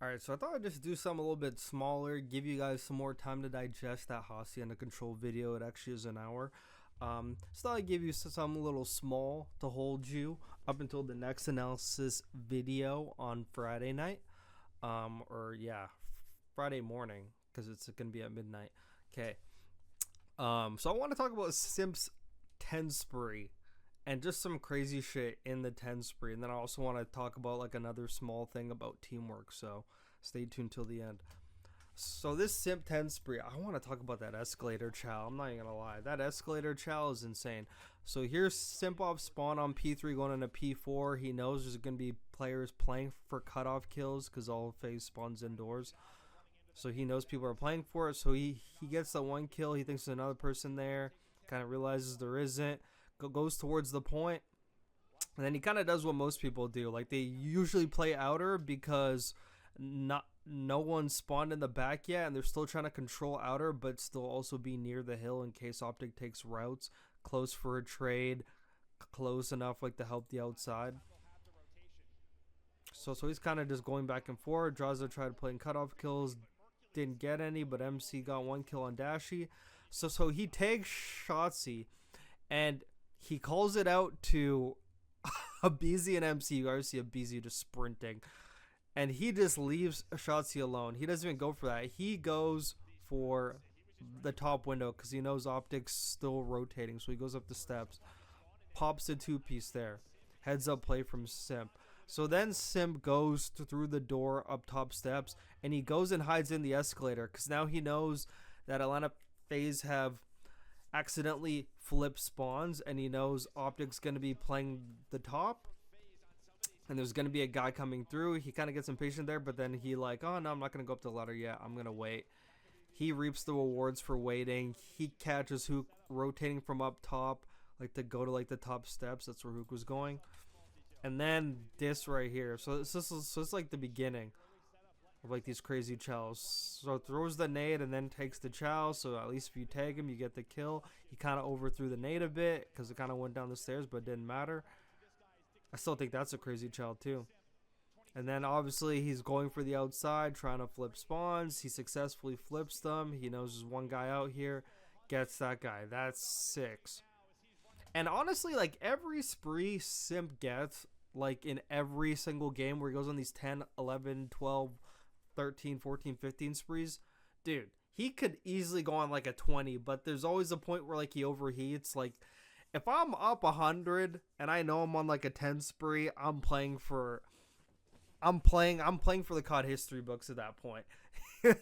Alright, so I thought I'd just do something a little bit smaller, give you guys some more time to digest that Hacienda Control video. It actually is an hour. Just thought I'd give you something a little small to hold you up until the next analysis video on Friday night. Friday morning, because it's going to be at midnight. Okay. So I want to talk about Simp's 10 spree and just some crazy shit in the 10 spree. And then I also want to talk about like another small thing about teamwork. So stay tuned till the end. So this Simp 10 spree, I want to talk about that escalator chow. I'm not even going to lie. That escalator chow is insane. So here's Simp off spawn on P3 going into P4. He knows there's going to be players playing for cutoff kills because all phase spawns indoors. So he knows people are playing for it. So he gets the one kill. He thinks there's another person there. Kind of realizes there isn't. Goes towards the point. And then he kind of does what most people do. Like they usually play outer because no one spawned in the back yet. And they're still trying to control outer. But still also be near the hill in case OpTic takes routes. Close for a trade. Close enough like to help the outside. So he's kind of just going back and forth. Draza tried playing cutoff kills. Didn't get any, but MC got one kill on Dashy. So he tags Shotzi, and he calls it out to Abizi and MC. You guys see Abizi just sprinting, and he just leaves Shotzi alone. He doesn't even go for that. He goes for the top window because he knows OpTic's still rotating. So he goes up the steps, pops the two-piece there. Heads up play from Simp. So then Simp goes through the door up top steps, and he goes and hides in the escalator because now he knows that Atlanta FaZe have accidentally flipped spawns, and he knows OpTic's going to be playing the top, and there's going to be a guy coming through. He kind of gets impatient there, but then he like, oh no, I'm not going to go up the ladder yet. I'm going to wait. He reaps the rewards for waiting. He catches Hook rotating from up top, like to go to like the top steps. That's where Hook was going. And then this right here. So it's like the beginning of like these crazy chows. So throws the nade and then takes the chow. So at least if you tag him, you get the kill. He kind of overthrew the nade a bit because it kind of went down the stairs, but it didn't matter. I still think that's a crazy chow too. And then obviously he's going for the outside, trying to flip spawns. He successfully flips them. He knows there's one guy out here. Gets that guy. That's 6. And honestly, like every spree Simp gets, like in every single game where he goes on these 10, 11, 12, 13, 14, 15 sprees, dude, he could easily go on like a 20, but there's always a point where like he overheats. Like if I'm up 100 and I know I'm on like a 10 spree, I'm playing for the COD history books at that point.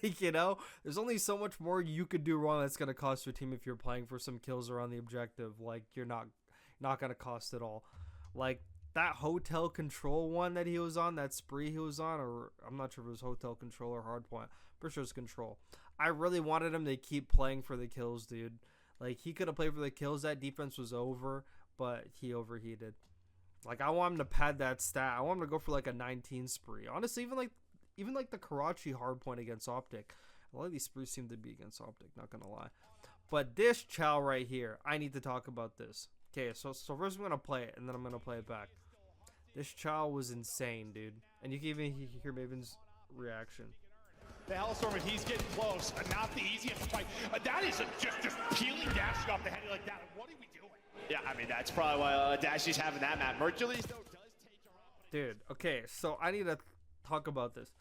You know, there's only so much more you could do wrong that's going to cost your team if you're playing for some kills or on the objective. Like you're not going to cost it all. Like that hotel control one that he was on, that spree he was on, or I'm not sure if it was hotel control or hardpoint. Pretty sure it's control. I really wanted him to keep playing for the kills, dude. Like he could have played for the kills. That defense was over, but he overheated. Like I want him to pad that stat. I want him to go for like a 19 spree. Honestly, even like the Karachi hardpoint against OpTic. A lot of these sprees seem to be against OpTic, not gonna lie. But this chow right here, I need to talk about this. Okay, so first I'm gonna play it and then I'm gonna play it back. This chow was insane, dude. And you can even hear Maven's reaction. The Hellstorm, and he's getting close. Not the easiest fight. That is just peeling Dashy off the head like that. What are we doing? Yeah, I mean, that's probably why Dashy's having that map. Mercules, though, does take her out. Dude, okay, so I need to talk about this.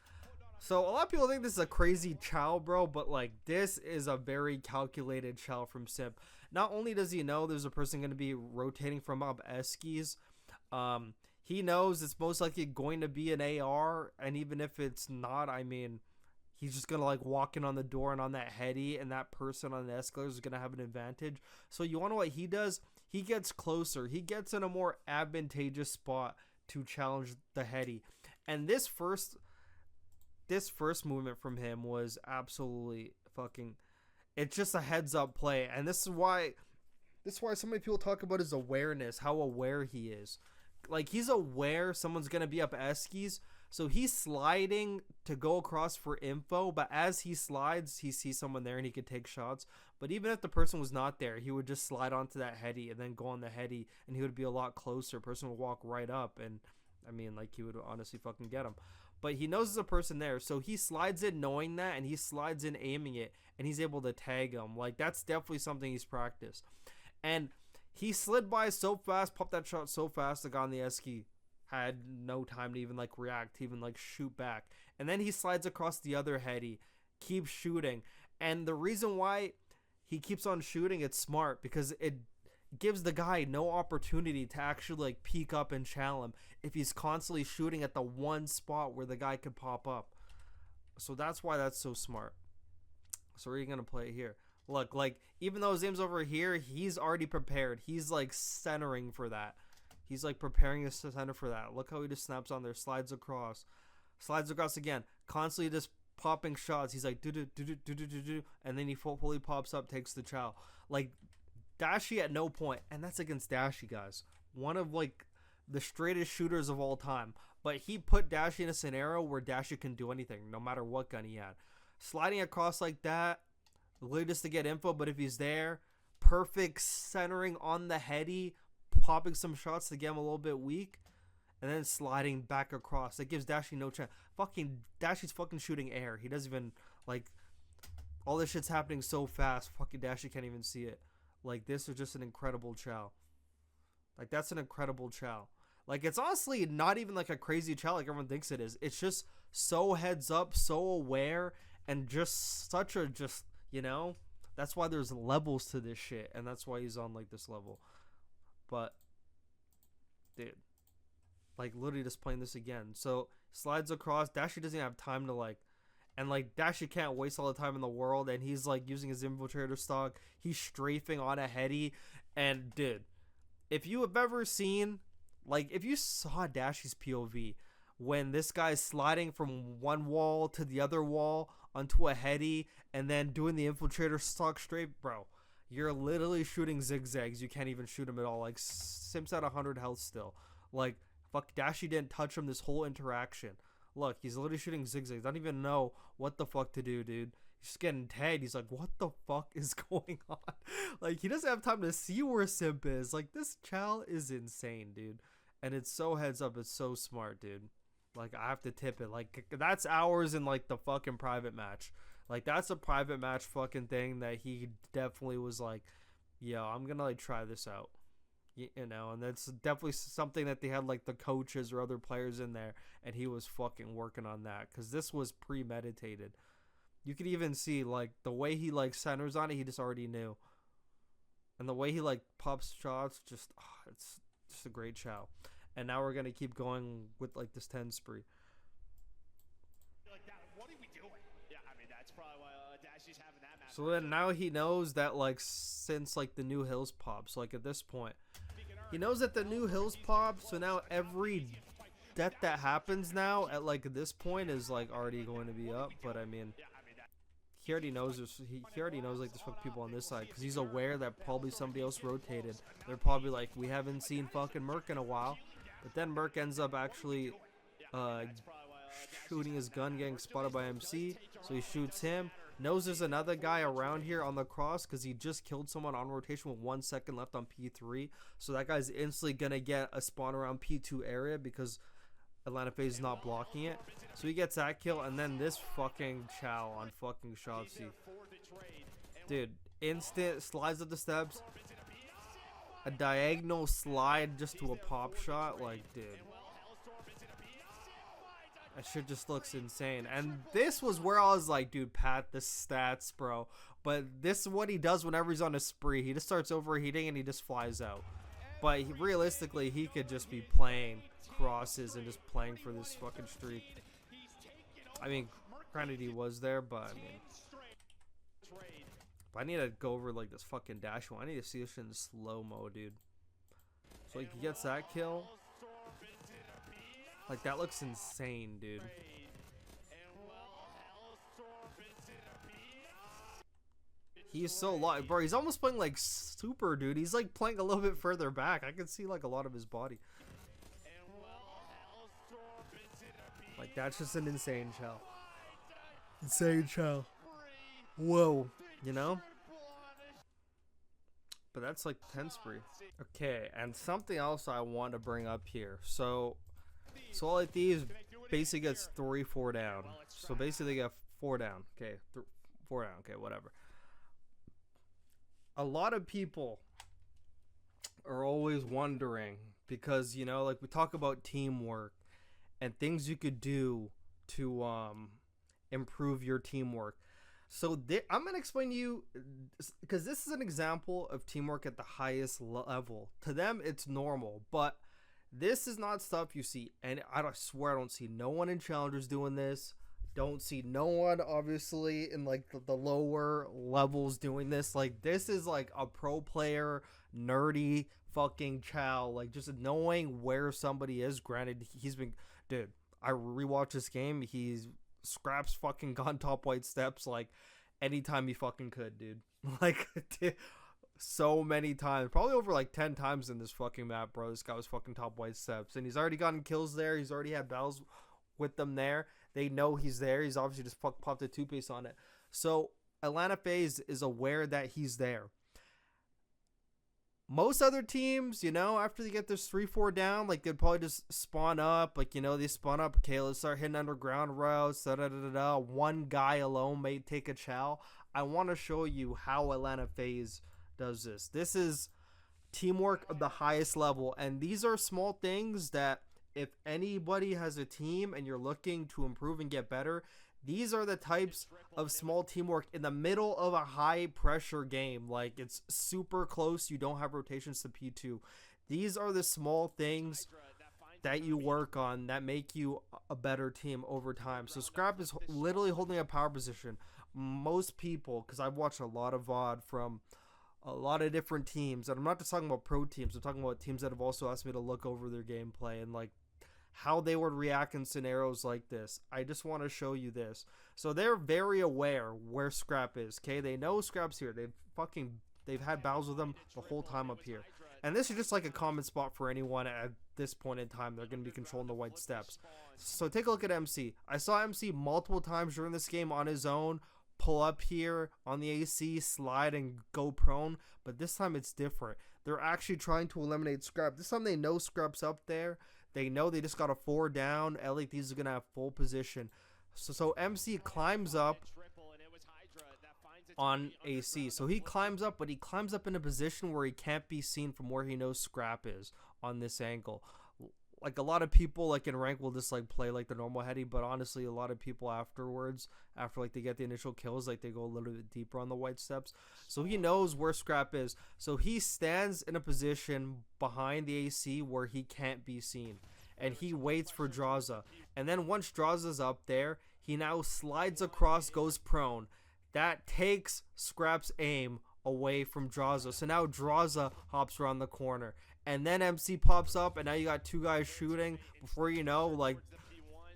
So a lot of people think this is a crazy chow, bro, but like this is a very calculated chow from Simp. Not only does he know there's a person going to be rotating from up Eskies, he knows it's most likely going to be an AR, and even if it's not, I mean, he's just going to like walk in on the door and on that heady, and that person on the escalator is going to have an advantage. So you want to know what he does? He gets closer. He gets in a more advantageous spot to challenge the heady. And this first movement from him was absolutely fucking, it's just a heads up play. And this is why so many people talk about his awareness, how aware he is. Like he's aware someone's going to be up Eskies. So he's sliding to go across for info, but as he slides, he sees someone there and he could take shots. But even if the person was not there, he would just slide onto that heady and then go on the heady, and he would be a lot closer. Person would walk right up, and I mean, like, he would honestly fucking get him. but he knows there's a person there, so he slides in knowing that, and he slides in aiming it, and he's able to tag him. Like, that's definitely something he's practiced. And he slid by so fast, popped that shot so fast, the guy on the esky had no time to even like react, to even like shoot back. And then he slides across the other heady, keeps shooting. And the reason why he keeps on shooting, it's smart, because it gives the guy no opportunity to actually like peek up and chow him if he's constantly shooting at the one spot where the guy could pop up. So that's why that's so smart. So where are you gonna play it here? Look, like, even though his aim's over here, he's already prepared. He's like centering for that. He's like preparing his center for that. Look how he just snaps on there, slides across again, constantly just popping shots. He's like do do do do do do do, and then he fully pops up, takes the chow. Like, Dashi at no point, and that's against Dashi, guys, one of like the straightest shooters of all time, but he put Dashi in a scenario where Dashi can do anything no matter what gun he had. Sliding across like that, literally just to get info, but if he's there, perfect centering on the heady, popping some shots to get him a little bit weak, and then sliding back across. That gives Dashi no chance. Dashi's fucking shooting air. He doesn't even, like, all this shit's happening so fast, fucking Dashi can't even see it. Like, this is just an incredible chow. Like, that's an incredible chow. Like, it's honestly not even like a crazy chow like everyone thinks it is. It's just so heads up, so aware, and just such a, just, you know, that's why there's levels to this shit, and that's why he's on like this level. But dude, like, literally just playing this again. So slides across, Dashi doesn't have time to like, and like Dashi can't waste all the time in the world, and he's like using his infiltrator stock, he's strafing on a heady. And dude, if you have ever seen, like, if you saw Dashi's POV when this guy's sliding from one wall to the other wall onto a heady and then doing the infiltrator stock straight, bro, you're literally shooting zigzags. You can't even shoot him at all. Like, Simps at 100 health still. Like, fuck, Dashi didn't touch him this whole interaction. Look, he's literally shooting zigzags. I don't even know what the fuck to do, dude. He's just getting tagged. He's like, what the fuck is going on? Like, he doesn't have time to see where Simp is. Like, this chow is insane, dude. And it's so heads up. It's so smart, dude. Like, I have to tip it. Like, that's hours in, like, the fucking private match. Like, that's a private match fucking thing that he definitely was like, yo, I'm gonna, like, try this out. You know, and that's definitely something that they had, like, the coaches or other players in there, and he was fucking working on that, because this was premeditated. You could even see, like, the way he, like, centers on it, he just already knew. And the way he, like, pops shots, just, it's just a great chow. And now we're going to keep going with, like, this 10 spree. What are we doing? Yeah, I mean, that's probably why Dashi's having that match. So then now he knows that, like, since, like, the new hills pop, so, like, at this point, he knows that the new hills pop, so now every death that happens now at, like, this point is, like, already going to be up. But, I mean, he already knows this. He already knows, like, there's fucking people on this side, because he's aware that probably somebody else rotated. They're probably like, we haven't seen fucking Merc in a while. But then Merc ends up actually shooting his gun, getting spotted by MC. So he shoots him. Knows there's another guy around here on the cross, because he just killed someone on rotation with 1 second left on P3. So that guy's instantly going to get a spawn around P2 area, because Atlanta FaZe is not blocking it. So he gets that kill, and then this fucking chow on fucking Shotzi. Dude, instant slides up the steps. A diagonal slide just to a pop shot. Like, dude. That shit just looks insane. And this was where I was like, dude, Pat, the stats, bro. But this is what he does whenever he's on a spree. He just starts overheating and he just flies out. But realistically, he could just be playing crosses and just playing for this fucking streak. I mean, granted he was there, but I mean, I need to go over like this fucking dash one. I need to see this shit in slow-mo, dude. So like, he gets that kill. Like, that looks insane, dude. He's so low, bro. He's almost playing like super, dude. He's like playing a little bit further back. I can see like a lot of his body. Like, that's just an insane chow. Insane chow. Whoa, you know? But that's like 10 spree. Okay, and something else I want to bring up here. So like these basically gets 3-4 down. So basically they get 4 down. Okay, 4 down. Okay, whatever. A lot of people are always wondering because, you know, like we talk about teamwork and things you could do to improve your teamwork. So I'm going to explain to you, because this is an example of teamwork at the highest level. To them, it's normal, but this is not stuff you see. And I swear I don't see no one in Challengers doing this. Don't see no one, obviously, in like the lower levels doing this. Like, this is like a pro player, nerdy fucking chow. Like, just knowing where somebody is. Granted, he's been, dude, I rewatched this game. He's Scraps fucking gone top white steps like anytime he fucking could, dude. Like, so many times, probably over like 10 times in this fucking map, bro. This guy was fucking top white steps, and he's already gotten kills there. He's already had battles with them there. They know he's there. He's obviously just popped a 2-piece on it. So Atlanta FaZe is aware that he's there. Most other teams, you know, after they get this 3-4 down, like, they'd probably just spawn up. Like, you know, they spawn up. Okay, let's start hitting underground routes. Da-da-da-da-da. One guy alone may take a chow. I want to show you how Atlanta FaZe does this. This is teamwork of the highest level. And these are small things that if anybody has a team and you're looking to improve and get better, these are the types of small teamwork in the middle of a high pressure game. Like, it's super close. You don't have rotations to P2. These are the small things that you work on that make you a better team over time. So Scrap is literally holding a power position. Most people, because I've watched a lot of VOD from a lot of different teams, and I'm not just talking about pro teams. I'm talking about teams that have also asked me to look over their gameplay and like how they would react in scenarios like this. I just want to show you this. So they're very aware where Scrap is. Okay, they know Scrap's here. They've had battles with them the whole time up here. And this is just like a common spot for anyone at this point in time. They're going to be controlling the white steps. So take a look at MC. I saw MC multiple times during this game on his own, pull up here on the AC, slide, and go prone. But this time it's different. They're actually trying to eliminate Scrap. This time they know Scrap's up there. They know they just got a 4 down. Elite, these are going to have full position. So MC climbs up on AC. So he climbs up, but he climbs up in a position where he can't be seen from where he knows Scrap is on this angle. Like, a lot of people like in rank will just like play like the normal heady, but honestly a lot of people afterwards, after like they get the initial kills, like they go a little bit deeper on the white steps. So he knows where Scrap is. So he stands in a position behind the AC where he can't be seen, and he waits for Draza. And then once Draza's up there, he now slides across, goes prone. That takes Scrap's aim away from Draza. So now Draza hops around the corner. And then MC pops up, and now you got 2 guys shooting. Before you know, like,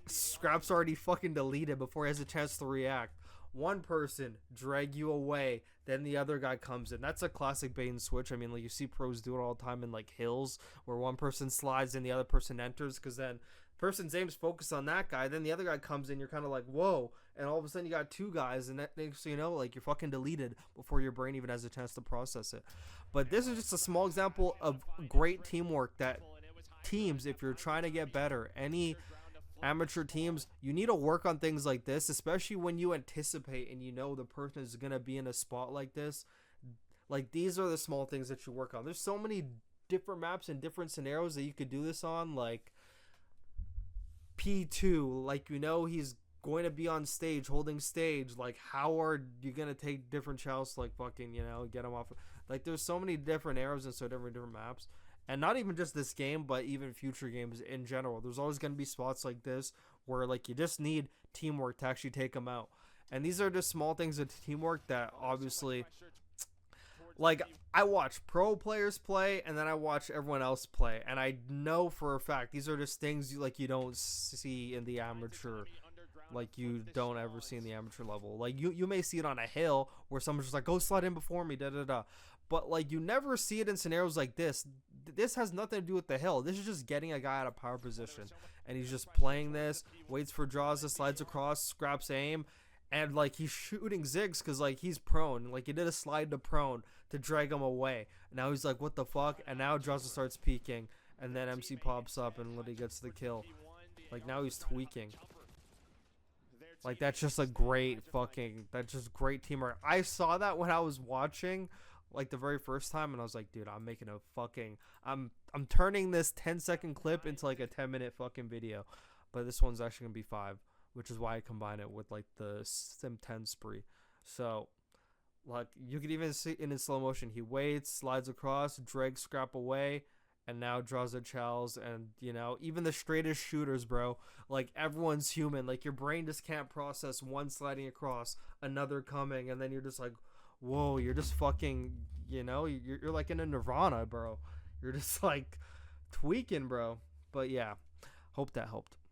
Scrap's already fucking deleted before he has a chance to react. One person drag you away, then the other guy comes in. That's a classic bait and switch. I mean, like, you see pros do it all the time in like hills, where one person slides and the other person enters, because then person's aim's focused on that guy, then the other guy comes in, you're kind of like, whoa, and all of a sudden you got 2 guys, and that next thing you know, like, you're fucking deleted before your brain even has a chance to process it. But this is just a small example of great teamwork that teams, if you're trying to get better, any amateur teams, you need to work on things like this, especially when you anticipate and you know the person is going to be in a spot like this. Like, these are the small things that you work on. There's so many different maps and different scenarios that you could do this on, like P2, like, you know, he's going to be on stage, holding stage. Like, how are you going to take different chows to, like, fucking, you know, get him off? Like, there's so many different arrows and so different maps. And not even just this game, but even future games in general. There's always going to be spots like this where, like, you just need teamwork to actually take them out. And these are just small things of teamwork that obviously, like, I watch pro players play and then I watch everyone else play. And I know for a fact these are just things you don't see in the amateur. Like, you don't ever see in the amateur level. Like, you may see it on a hill where someone's just like, go slide in before me, da-da-da. But, like, you never see it in scenarios like this. This has nothing to do with the hill. This is just getting a guy out of power position. And he's just playing this, waits for draws, slides across, scraps aim. And, like, he's shooting zigs because, like, he's prone. Like, he did a slide to prone to drag him away. And now he's like, what the fuck? And now Draza starts peeking. And then MC pops up and literally gets the kill. Like, now he's tweaking. Like, that's just a great fucking, that's just great teamwork. I saw that when I was watching, like, the very first time, and I was like, dude, I'm making a fucking, I'm turning this 10-second clip into, like, a 10-minute fucking video. But this one's actually gonna be 5, which is why I combine it with, like, the Simp 10 spree. So, like, you could even see in slow motion, he waits, slides across, drags scrap away, and now draws a Chels. And, you know, even the straightest shooters, bro, like, everyone's human. Like, your brain just can't process one sliding across, another coming, and then you're just like, whoa, you're just fucking, you know, you're like in a nirvana, bro. You're just like tweaking, bro. But yeah, hope that helped.